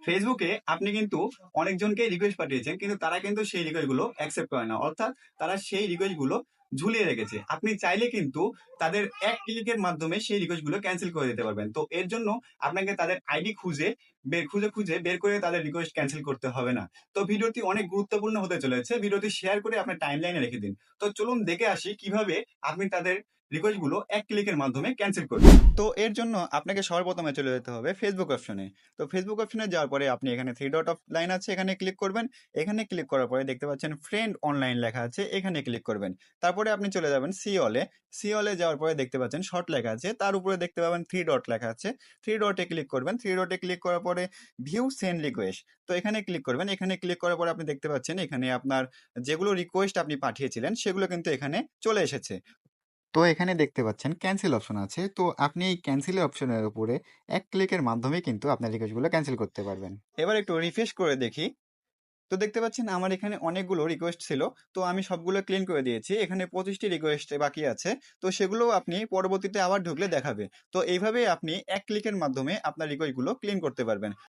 ফেসবুকে আপনি কিন্তু অনেকজনকে রিকোয়েস্ট পাঠিয়েছেন, কিন্তু তারা কিন্তু সেই রিকোয়েস্ট গুলো অ্যাকসেপ্ট করে না, অর্থাৎ তারা সেই রিকোয়েস্ট গুলো ঝুলিয়ে রেখেছে। আপনি চাইলে কিন্তু তাদের এক ক্লিকের মাধ্যমে সেই রিকোয়েস্ট গুলো ক্যান্সেল করে দিতে পারবেন। তো এর জন্য আপনাকে তাদের আইডি খুঁজে বের করে তাদের রিকোয়েস্ট ক্যান্সেল করতে হবে না। তো ভিডিওটি অনেক গুরুত্বপূর্ণ হতে চলেছে, ভিডিওটি শেয়ার করে আপনার টাইমলাইনে রেখে দিন। তো চলুন দেখে আসি কিভাবে আপনি তাদের রিকোয়েস্ট গুলো এক ক্লিকের মাধ্যমে ক্যান্সেল করবেন। তো এর জন্য আপনাকে সর্বপ্রথমে চলে যেতে হবে ফেসবুক অপশনে। তো ফেসবুক অপশনে যাওয়ার পরে আপনি এখানে থ্রি ডট অফ লাইন আছে, এখানে ক্লিক করবেন। এখানে ক্লিক করার পরে দেখতে পাচ্ছেন ফ্রেন্ড অনলাইন লেখা আছে, এখানে ক্লিক করবেন। তারপরে আপনি চলে যাবেন সি অলে। সি অলে যাওয়ার পরে দেখতে পাচ্ছেন শর্ট লেখা আছে, তার উপরে দেখতে পাবেন থ্রি ডট লেখা আছে। থ্রি ডটে ক্লিক করবেন। থ্রি ডটে ক্লিক করার পরে ভিউ সেন্ড রিকোয়েস্ট, তো এখানে ক্লিক করবেন। এখানে ক্লিক করার পরে আপনি দেখতে পাচ্ছেন এখানে আপনার যেগুলো রিকোয়েস্ট আপনি পাঠিয়েছিলেন সেগুলো কিন্তু এখানে চলে এসেছে। তো এখানে দেখতে পাচ্ছেন ক্যান্সেল অপশন আছে, তো আপনি এই ক্যান্সেল অপশনের উপরে এক ক্লিকের মাধ্যমে কিন্তু আপনার রিকোয়েস্টগুলো ক্যান্সেল করতে পারবেন। এবার একটু রিফ্রেশ করে দেখি। তো দেখতে পাচ্ছেন আমার এখানে অনেকগুলো রিকোয়েস্ট ছিল, তো আমি সবগুলো ক্লিন করে দিয়েছি। এখানে 25টি রিকোয়েস্ট বাকি আছে, তো সেগুলো আপনি পরবর্তীতে আবার ঢুকলে দেখাবে। তো এইভাবে আপনি এক ক্লিকের মাধ্যমে আপনার রিকোয়েস্টগুলো ক্লিন করতে পারবেন।